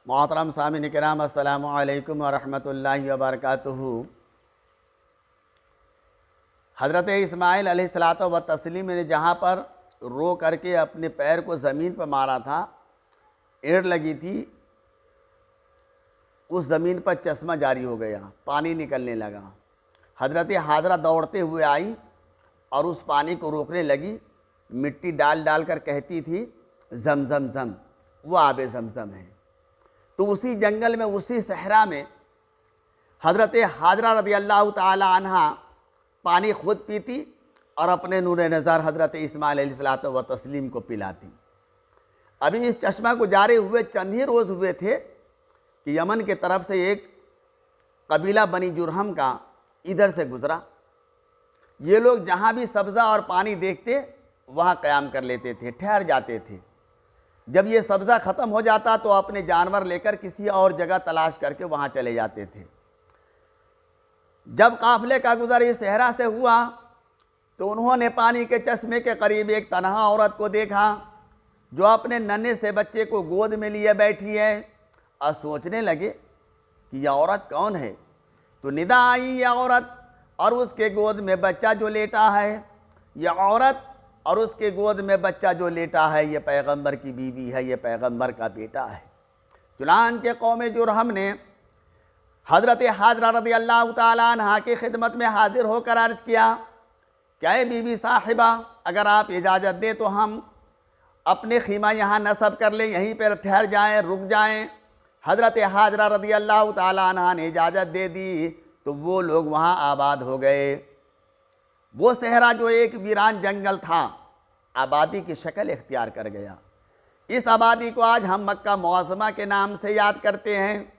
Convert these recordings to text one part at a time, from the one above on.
मोहतरम सामीन किराम अस्सलामु अलैकुम वरहमतुल्लाहि वबरकातुहू। हज़रत इस्माइल अलैहिस्सलातो व तस्लीम ने जहाँ पर रो करके अपने पैर को ज़मीन पर मारा था, एड़ लगी थी, उस ज़मीन पर चश्मा जारी हो गया, पानी निकलने लगा। हज़रत हाजरा दौड़ते हुए आई और उस पानी को रोकने लगी। मिट्टी डाल डाल कर कहती थी ज़म ज़म ज़म, वो आबे ज़मज़म है। तो उसी जंगल में, उसी सहरा में हज़रत हाजरा रज़ी अल्लाह ताला अन्हा पानी खुद पीती और अपने नूर नज़र हज़रत इस्माइल अलैहिस्सलातो व तस्लीम को पिलाती। अभी इस चश्मा को जारे हुए चंद ही रोज़ हुए थे कि यमन के तरफ से एक कबीला बनी जुरहम का इधर से गुज़रा। ये लोग जहाँ भी सब्ज़ा और पानी देखते वहाँ क़याम कर लेते थे, ठहर जाते थे। जब ये सब्ज़ा ख़त्म हो जाता तो अपने जानवर लेकर किसी और जगह तलाश करके वहाँ चले जाते थे। जब काफ़िले का गुज़र इस सहरा से हुआ तो उन्होंने पानी के चश्मे के करीब एक तन्हा औरत को देखा जो अपने नन्हे से बच्चे को गोद में लिए बैठी है और सोचने लगे कि यह औरत कौन है। तो निदा आई यह औरत और उसके गोद में बच्चा जो लेटा है, यह औरत और उसके गोद में बच्चा जो लेटा है, ये पैगंबर की बीवी है, ये पैगंबर का बेटा है। चुनांचे कौम जुरहम ने हज़रत हाजरा रज़ी अल्लाह ताला अन्हा की खिदमत में हाजिर होकर अर्ज़ किया, क्या है बीबी साहिबा, अगर आप इजाज़त दें तो हम अपने खीमा यहाँ नस्ब कर लें, यहीं पर ठहर जाएं, रुक जाएं। हज़रत हाजरा रज़ी अल्लाह ताला अन्हा ने इजाज़त दे दी तो वो लोग वहाँ आबाद हो गए। वो सहरा जो एक वीरान जंगल था, आबादी की शक्ल इख्तियार कर गया। इस आबादी को आज हम मक्का मुअज़्ज़मा के नाम से याद करते हैं।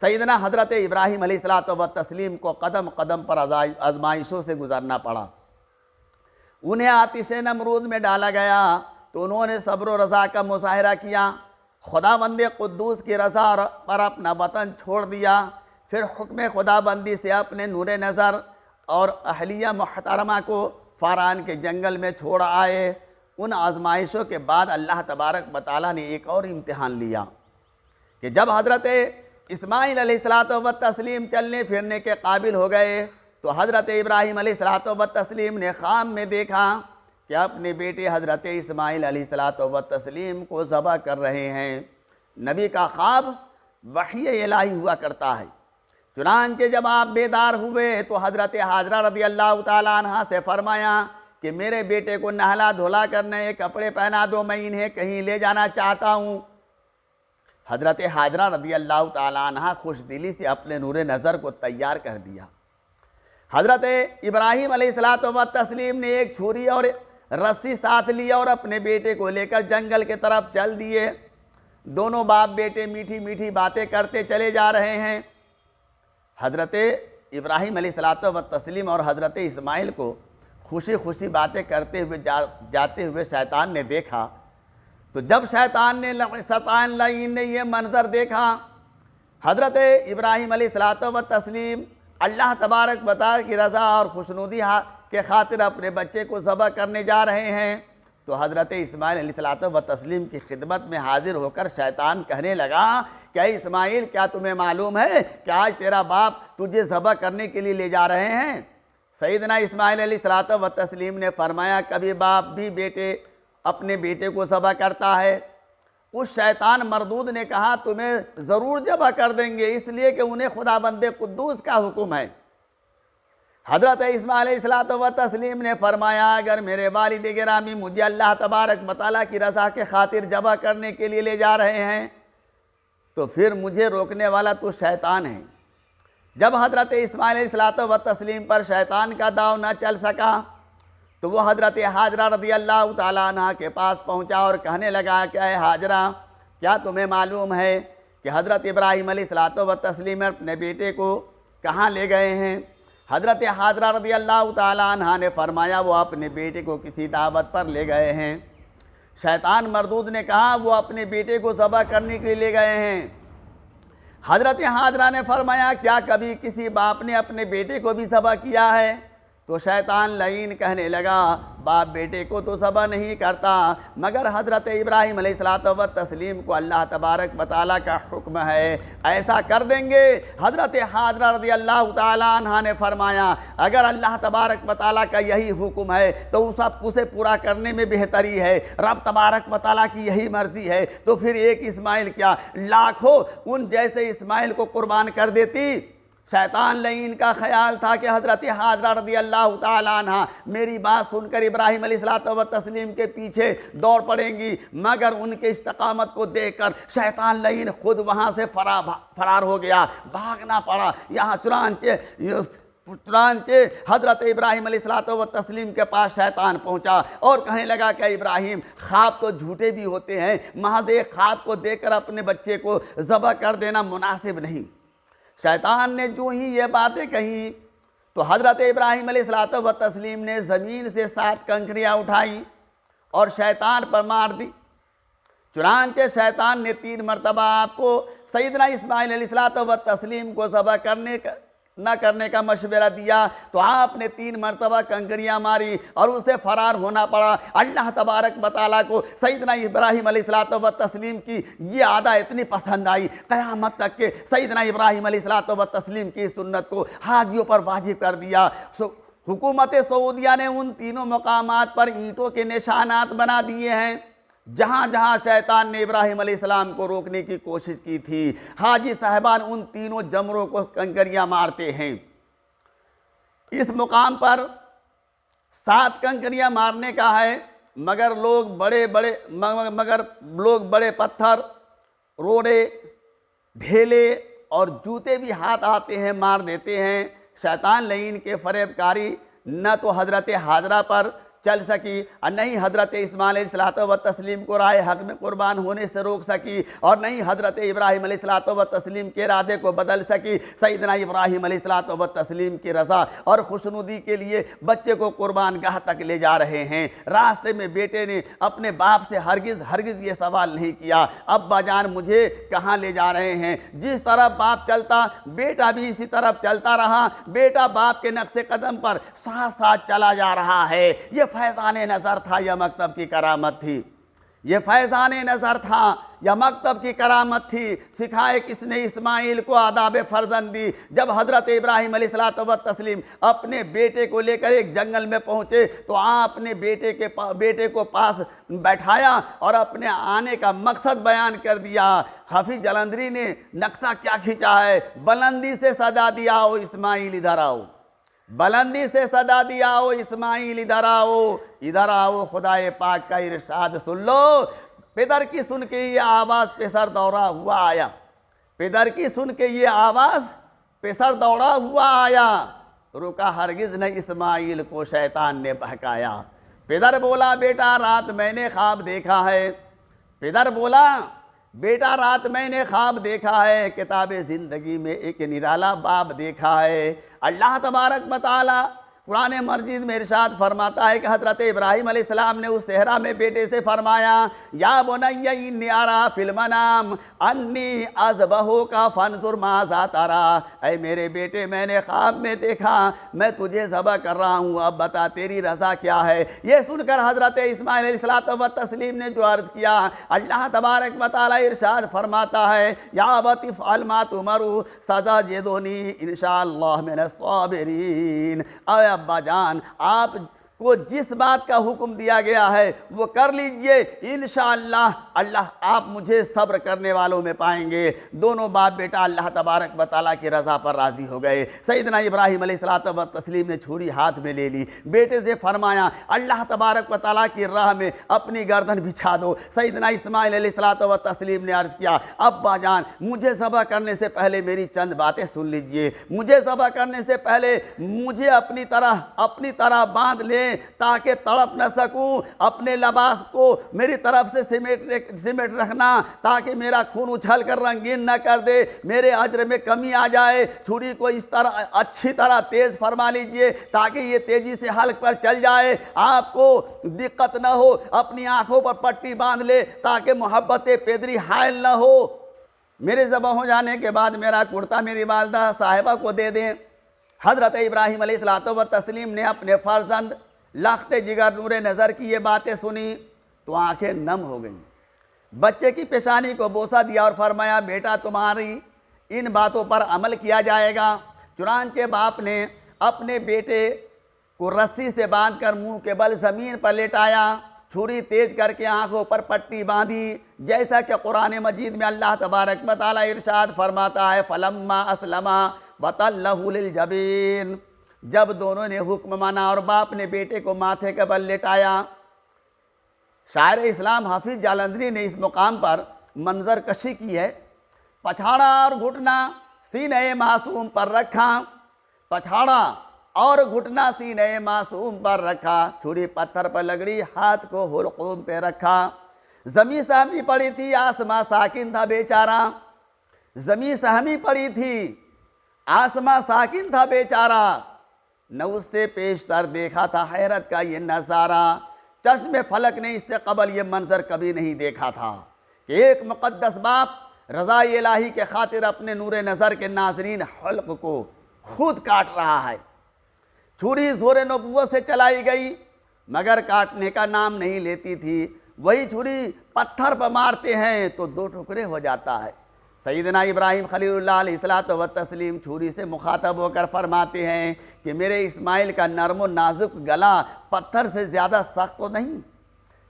सैयदना हज़रत इब्राहीम अलैहिस्सलातो व तस्लीम को कदम कदम पर आज़माइशों से गुज़रना पड़ा। उन्हें आतिश नमरूद में डाला गया तो उन्होंने सब्र व रज़ा का मुज़ाहिरा किया। खुदाबंद क़ुद्दूस की रज़ा पर अपना वतन छोड़ दिया। फिर हुक्म खुदाबंदी से अपने नूर नज़र और अहलिया मुहतरमा को फ़ारान के जंगल में छोड़ आए। उन आज़माइशों के बाद अल्लाह तबारक व तआला ने एक और इम्तिहान लिया कि जब हज़रत इस्माइल अलैहिस्सलातो व तस्लीम चलने फिरने के काबिल हो गए तो हज़रत इब्राहीम अलैहिस्सलातो व तस्लीम ने ख़ाम में देखा कि अपने बेटे हज़रत इस्माइल अलैहिस्सलातो व तस्लीम को ज़बह कर रहे हैं। नबी का ख्वाब वही इलाही हुआ करता है। चुनांचे जब आप बेदार हुए तो हज़रत हाजरा रज़ी अल्लाह ताला अन्हा से फरमाया कि मेरे बेटे को नहला धुला कर नए कपड़े पहना दो, मैं इन्हें कहीं ले जाना चाहता हूँ। हज़रत हाजरा रज़ी अल्लाह ताला अन्हा खुश दिली से अपने नूर नज़र को तैयार कर दिया। हज़रत इब्राहीम अलैहिस्सलातो व तस्लीम ने एक छुरी और रस्सी साथ लिया और अपने बेटे को लेकर जंगल के तरफ चल दिए। दोनों बाप बेटे मीठी मीठी बातें करते चले जा रहे हैं। हज़रत इब्राहीम अलैहिस्सलातो व तस्लीम और हज़रत इस्माइल को खुशी खुशी बातें करते हुए जाते हुए शैतान ने देखा। तो जब शैतान लाइन ने यह मंज़र देखा, हज़रत इब्राहीम अलैहिस्सलातो व तस्लीम अल्लाह तबारक व तआला की रज़ा और खुशनुदी के खातिर अपने बच्चे को ज़बह करने जा रहे हैं, तो हज़रत इस्माइल अलैहिस्सलातो व तस्लीम की खिदमत में हाजिर होकर शैतान कहने लगा, क्या इस्माइल, क्या तुम्हें मालूम है कि आज तेरा बाप तुझे ज़बह करने के लिए ले जा रहे हैं। सैयदना इस्माइल अलैहिस्सलातो व तस्लीम ने फरमाया, कभी बाप भी अपने बेटे को ज़बह करता है। उस शैतान मरदूद ने कहा, तुम्हें ज़रूर ज़बह कर देंगे, इसलिए कि उन्हें खुदाबंद क़ुद्दूस का हुक्म है। हज़रत इस्माइल अलैहिस्सलातो व तस्लीम ने फरमाया, अगर मेरे वालिद गिरामी मुझे अल्लाह तबारक व तआला की रज़ा के खातिर ज़बह करने के लिए ले जा रहे हैं तो फिर मुझे रोकने वाला तो शैतान है। जब हज़रत इस्माइल अलैहिस्सलातो व तस्लीम पर शैतान का दाव न चल सका तो वो हज़रत हाजरा रज़ी अल्लाह ताला अन्हा के पास पहुँचा और कहने लगा, क्या है हाजरा, क्या तुम्हें मालूम है कि हज़रत इब्राहीम अलैहिस्सलातो व तस्लीम अपने बेटे को कहाँ ले गए हैं। हज़रत हाजरा रज़ी अल्लाह ताला अन्हा ने फरमाया, वो अपने बेटे को किसी दावत पर ले गए हैं। शैतान मरदूद ने कहा, वो अपने बेटे को ज़बह करने के लिए ले गए हैं। हज़रत हाजरा ने फरमाया, क्या कभी किसी बाप ने अपने बेटे को भी ज़बह किया है। तो शैतान लईन कहने लगा, बाप बेटे को तो सब्र नहीं करता, मगर हज़रत इब्राहीम अलैहिस्सलातु व तस्लीम को अल्लाह तबारक व तआला का हुक्म है, ऐसा कर देंगे। हज़रत हाजरा रज़ियल्लाहु तआला अन्हा ने फरमाया, अगर अल्लाह तबारक व तआला का यही हुक्म है तो उसे पूरा करने में बेहतरी है, रब तबारक व तआला की यही मर्जी है, तो फिर एक इस्माइल क्या लाखों उन जैसे इस्माइल को कुर्बान कर देती। शैतान लईन का ख्याल था कि हज़रत हाजरा रज़ियल्लाहु तआला अन्हा मेरी बात सुनकर इब्राहीम अलैहिस्सलातु व तस्लीम के पीछे दौड़ पड़ेंगी, मगर उनके इस्तकामत को देखकर शैतान लईन खुद वहाँ से फरार हो गया, भागना पड़ा। यहाँ चुनांचे हज़रत इब्राहीम अलैहिस्सलातु व तस्लीम के पास शैतान पहुंचा और कहने लगा कि इब्राहीम, ख्वाब तो झूठे भी होते हैं, महज एक ख्वाब को देखकर अपने बच्चे को ज़बह कर देना मुनासिब नहीं। शैतान ने जो ही ये बातें कही तो हज़रत इब्राहीम अलैहिस्सलातु व तस्लीम ने ज़मीन से 7 कंकरियाँ उठाई और शैतान पर मार दी। चुनांचे शैतान ने 3 मरतबा आपको सैयदना इस्माइल अलैहिस्सलातु व तस्लीम को ज़बह न करने का मशवरा दिया, तो आपने 3 मरतबा कंकरियाँ मारी और उसे फरार होना पड़ा। अल्लाह तबारक व तआला को सैयदना इब्राहीम अलैहिस्सलातु व तस्लीम की ये आदा इतनी पसंद आई, क़यामत तक के सैयदना इब्राहीम अलैहिस्सलातु व तस्लीम की सुन्नत को हाजियों पर वाजिब कर दिया। हुकूमत सऊदिया ने उन तीनों मकामात पर ईंटों के निशानात बना दिए हैं जहाँ जहाँ शैतान ने इब्राहीम अलैहिस्सलाम को रोकने की कोशिश की थी। हाजी साहबान उन तीनों जमरों को कंकरियाँ मारते हैं। इस मुकाम पर 7 कंकरियाँ मारने का है, मगर लोग बड़े पत्थर, रोड़े, ढेले और जूते भी हाथ आते हैं, मार देते हैं। शैतान लईन के फरेबकारी न तो हज़रत हाजरा पर चल सकी और नहीं हज़रत इस्माइल अलैहिस्सलातु व तस्लीम को राह हक़ में कुर्बान होने से रोक सकी, और नहीं हज़रत इब्राहीम अलैहिस्सलातु व तस्लीम के इरादे को बदल सकी। सैयदना इब्राहीम अलैहिस्सलातु व तस्लीम की रज़ा और खुशनुदी के लिए बच्चे को कुर्बान गाह तक ले जा रहे हैं। रास्ते में बेटे ने अपने बाप से हरगिज़ ये सवाल नहीं किया, अब्बा जान मुझे कहाँ ले जा रहे हैं। जिस तरफ बाप चलता बेटा भी इसी तरफ चलता रहा। बेटा बाप के नक्शे कदम पर साथ साथ चला जा रहा है। ये फैज़ाने नज़र था या मकतब की करामत थी? ये फैज़ाने नज़र था या मकतब की करामत थी? सिखाए किसने इस्माइल को आदाब फर्जंदी? जब हज़रत इब्राहीम अलैहिस्सलातु व तस्लीम अपने बेटे को लेकर एक जंगल में पहुँचे तो आपने बेटे को पास बैठाया और अपने आने का मकसद बयान कर दिया। हाफिज जलंधरी ने नक्शा क्या खींचा है, बुलंदी से सदा दिया, आओ इस्माइल इधर आओ। बुलंदी से सदा दिया, आओ इस्माइल इधर आओ, इधर आओ। खुदाए पाक का इरशाद सुन लो। पिदर की सुन के ये आवाज़ पे सर दौड़ा हुआ आया। पिदर की सुन के ये आवाज़ पे सर दौड़ा हुआ आया। रुका हरगिज़ न इस्माइल को शैतान ने बहकाया। पिदर बोला, बेटा रात मैंने ख्वाब देखा है। पिदर बोला, बेटा रात मैंने ख्वाब देखा है, किताब ज़िंदगी में एक निराला बाब देखा है। अल्लाह तबारक व तआला कुरान मजीद में इरशाद फरमाता है कि हज़रत इब्राहीम अलैहिस्सलाम ने उस सहरा में बेटे से फरमाया, या बुनय्या इन्नी अरा फिल मनाम अन्नी अज़बहुका फंजुर माज़ा तरा। ऐ मेरे बेटे, मैंने ख्वाब में देखा मैं तुझे ज़बह कर रहा हूँ, अब बता तेरी रज़ा क्या है। ये सुनकर हज़रत इस्माइल अलैहिस्सलातु व तस्लीम ने जो अर्ज़ किया, अल्लाह तबारक व तआला इरशाद फरमाता है, या अबति फ़अल मा तुमरू सतजिदुनी इंशाअल्लाह मिनस साबिरीन। अब्बा जान, आपको जिस बात का हुक्म दिया गया है वो कर लीजिए, इंशाअल्लाह अल्लाह आप मुझे सब्र करने वालों में पाएंगे। दोनों बाप बेटा अल्लाह तबारक व तआला की रज़ा पर राज़ी हो गए। सैयदना इब्राहीम अलैहिस्सलातु व तस्लीम ने छुरी हाथ में ले ली। बेटे से फरमाया, अल्लाह तबारक व तआला की राह में अपनी गर्दन बिछा दो। सैयदना इस्माइल अलैहिस्सलातु व तस्लीम ने अर्ज़ किया, अब्बा जान मुझे ज़बह करने से पहले मेरी चंद बातें सुन लीजिए। मुझे ज़बह करने से पहले मुझे अपनी तरह बांध ले ताकि तड़प न सकूं। अपने लिबास को मेरी तरफ से सिमेट रखना ताकि मेरा खून उछल कर रंगीन न कर दे, मेरे अज्र में कमी आ जाए। छुरी को इस तरह अच्छी तरह तेज़ फरमा लीजिए ताकि ये तेज़ी से हल्क पर चल जाए, आपको दिक्कत न हो। अपनी आंखों पर पट्टी बांध ले ताकि मोहब्बत पेदरी हायल न हो। मेरे ज़बह हो जाने के बाद मेरा कुर्ता मेरी वालदा साहिबा को दे दें। हज़रत इब्राहीम अलैहिस्सलातु व तस्लीम ने अपने फ़र्जंद लख्ते जिगर नूरे नज़र की ये बातें सुनी तो आंखें नम हो गईं। बच्चे की पेशानी को बोसा दिया और फरमाया, बेटा तुम्हारी इन बातों पर अमल किया जाएगा। चुनांचे बाप ने अपने बेटे को रस्सी से बांधकर मुंह के बल ज़मीन पर लेटाया, छुरी तेज करके आंखों पर पट्टी बांधी, जैसा कि कुरान मजीद में अल्लाह तबारक व तआला इरशाद फरमाता है, फलम्मा असलमा वतल्लहु लिल जबीन। जब दोनों ने हुक्म माना और बाप ने बेटे को माथे के बल लेटाया। शायर इस्लाम हाफिज जालंधरी ने इस मुकाम पर मंजर कशी की है। पछाड़ा और घुटना सीने मासूम पर रखा, पछाड़ा और घुटना सीने मासूम पर रखा, छुरी पत्थर पर लगड़ी, हाथ को हुलकूम पे रखा। ज़मीं सहमी पड़ी थी, आसमां साकिन था बेचारा। ज़मीं सहमी पड़ी थी, आसमां साकिन था बेचारा। न उससे पेशतर देखा था हैरत का ये नज़ारा। चश्मे फलक ने इससे कबल ये मंजर कभी नहीं देखा था कि एक मुक़द्दस बाप रज़ा इलाही के खातिर अपने नूरे नज़र के नाज़रीन हल्क को खुद काट रहा है। छुरी ज़ोरे नबुव्वत से चलाई गई मगर काटने का नाम नहीं लेती थी। वही छुरी पत्थर पर मारते हैं तो दो टुकड़े हो जाता है। सैयदना इब्राहीम खलीलुल्लाह अलैहिस्सलातु व तस्लीम छुरी से मुखातब होकर फरमाते हैं कि मेरे इस्माइल का नर्म और नाजुक गला पत्थर से ज़्यादा सख्त तो नहीं।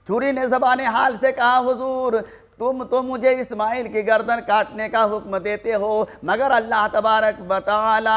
छुरी ने ज़बान हाल से कहा, हुजूर तुम तो मुझे इस्माइल की गर्दन काटने का हुक्म देते हो मगर अल्लाह तबारक व तआला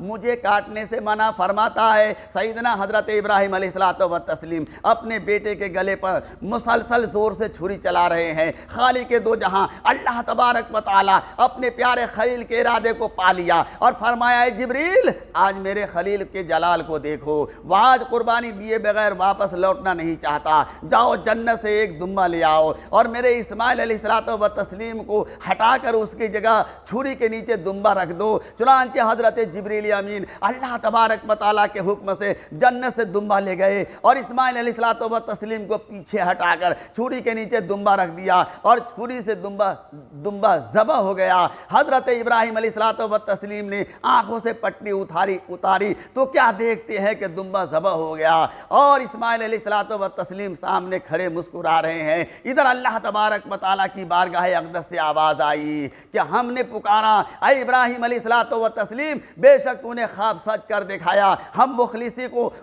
मुझे काटने से मना फरमाता है। सैयदना हज़रत इब्राहीम अलैहिस्सलातु व तस्लीम अपने बेटे के गले पर मुसलसल ज़ोर से छुरी चला रहे हैं। खालिक के दो जहां अल्लाह तबारक व तआला अपने प्यारे खलील के इरादे को पा लिया और फरमाया, जिब्रील आज मेरे खलील के जलाल को देखो, वह आज कुर्बानी दिए बगैर वापस लौटना नहीं चाहता। जाओ जन्नत से एक दुम्बा ले आओ और मेरे इस्माइल अलैहिस्सलातु व तस्लीम को हटाकर उसकी जगह छुरी के नीचे दुम्बा रख दो। चुनांचे हज़रत जिब्रील अमीन अल्लाह तबारक व तआला के हुक्म से जन्नत से दुम्बा ले गए और इस्माइल अलैहिस्सलातु व तस्लीम को पीछे हटाकर छुरी के नीचे दुम्बा रख दिया और छुरी से दुम्बा ज़बह हो गया। हज़रत इब्राहीम अलैहिस्सलातु व तस्लीम ने आंखों से पट्टी उतारी तो क्या देखते हैं कि दुम्बा ज़बह हो गया और इस्माइल अलैहिस्सलातु व तस्लीम सामने खड़े मुस्कुरा रहे हैं। इधर अल्लाह तबारक व तआला की बारगाह अक़दस से आवाज़ आई कि हमने पुकारा, ऐ इब्राहीम अलैहिस्सलातु व तस्लीम बेशक तूने ख्वाब सच कर दिखाया। हम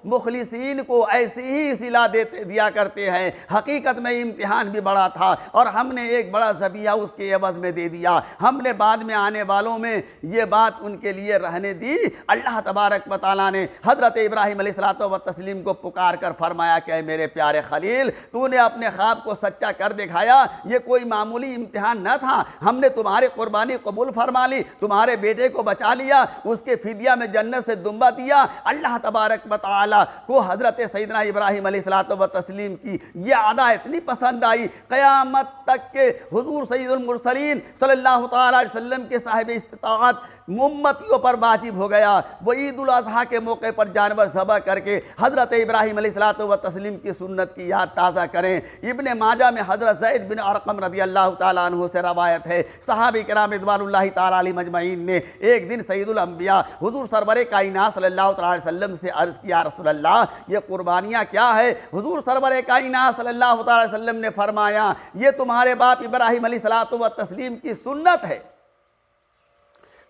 मुखलिसीन को ऐसी ही सिला दिया करते हैं। हकीकत में इम्तिहान भी बड़ा था और हमने एक बड़ा ज़बिया उसके एवज़ में दे दिया। हमने बाद में आने वालों में ये बात उनके लिए रहने दी। अल्लाह तबारक व तआला ने हज़रत इब्राहीम अलैहिस्सलातु व तस्लीम को पुकार कर फरमाया कि मेरे प्यारे खलील तूने अपने ख्वाब को सच्चा कर दिखाया। ये कोई मामूली इम्तिहान न था। हमने तुम्हारी कुर्बानी कबूल फरमा ली, तुम्हारे बेटे को बचा लिया, उसके फिदिया में जन्नत से दुम्बा दिया। अल्लाह तबारक व तआला को हज़रत सैयदना इब्राहीम अलैहिस्सलातु व तस्लीम की यह अदा इतनी पसंद आई, क़यामत तक के हुज़ूर सैयदुल मुरसलीन सल्लल्लाहु तआला अलैहि वसल्लम के साहिब इस्तिताअत उम्मतियों पर वाजिब हो गया। वो ईद उल अज़हा के मौके पर जानवर ज़बह करके हज़रत इब्राहीम अलैहिस्सलातु व तस्लीम की सुन्नत की याद ताज़ा करें। इब्ने माजा में हज़रत ज़ैद बिन अरक़म रज़ियल्लाहु ताला अन्हु से रवायत है, सहाबी किराम रिज़वानुल्लाहि ताला अलैहिम अजमईन ने एक दिन सैयदुल अंबिया हुज़ूर सरवरे कायनात सल्लल्लाहु अलैहि वसल्लम से अर्ज़ किया, रसूलल्लाह ये कुर्बानियाँ क्या है? हुज़ूर सरवरे कायनात सल्लल्लाहु अलैहि वसल्लम ने फरमाया, ये तुम्हारे बाप इब्राहीम अलैहिस्सलातु व तस्लीम की सुन्नत है।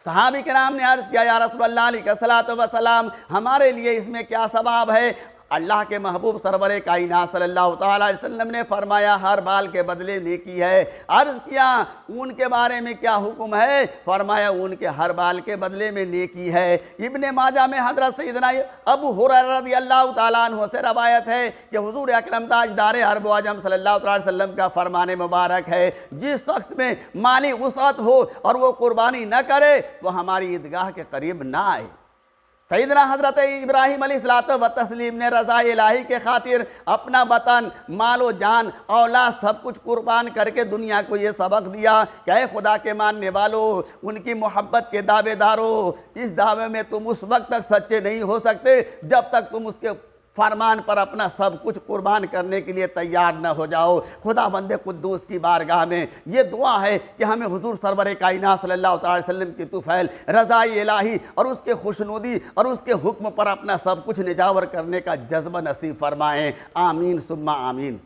सहाबी किराम ने अर्ज़ किया, या रसूलल्लाह अलैहिस्सलातु व सलाम हमारे लिए इसमें क्या सवाब है? अल्लाह के महबूब सरवरे कायनात सल्लल्लाहु अलैहि वसल्लम ने फरमाया, हर बाल के बदले नेकी है। अर्ज़ किया ऊन के बारे में क्या हुक्म है? फरमाया ऊन के हर बाल के बदले में नेकी है। इब्ने माजा में हज़रत सैयदना अबू हुरैरा रज़ियल्लाहु ताला अन्हु से रवायत है कि हुज़ूर अकरम ताजदार अरब व अजम सल्लल्लाहु अलैहि वसल्लम का फरमान मुबारक है, जिस शख्स में माली वुसअत हो और वो कुर्बानी न करे वो हमारी ईदगाह के करीब ना आए। सैयदना हज़रत इब्राहीम अलैहिस्सलातु व तस्लीम ने रज़ा इलाही के खातिर अपना वतन, मालो जान, औलाद सब कुछ कुर्बान करके दुनिया को ये सबक दिया कि ऐ खुदा के मानने वालों, उनकी मोहब्बत के दावेदारों, इस दावे में तुम उस वक्त तक सच्चे नहीं हो सकते जब तक तुम उसके फरमान पर अपना सब कुछ कुर्बान करने के लिए तैयार न हो जाओ। खुदा बंदे कुद्दूस की बारगाह में ये दुआ है कि हमें हुजूर सरवर कायनात सल्लल्लाहु अलैहि वसल्लम की तुफ़ैल, रज़ाई इलाही और उसके खुशनुदी और उसके हुक्म पर अपना सब कुछ निजावर करने का जज्बा नसीब फरमाएँ। आमीन सुम्मा आमीन।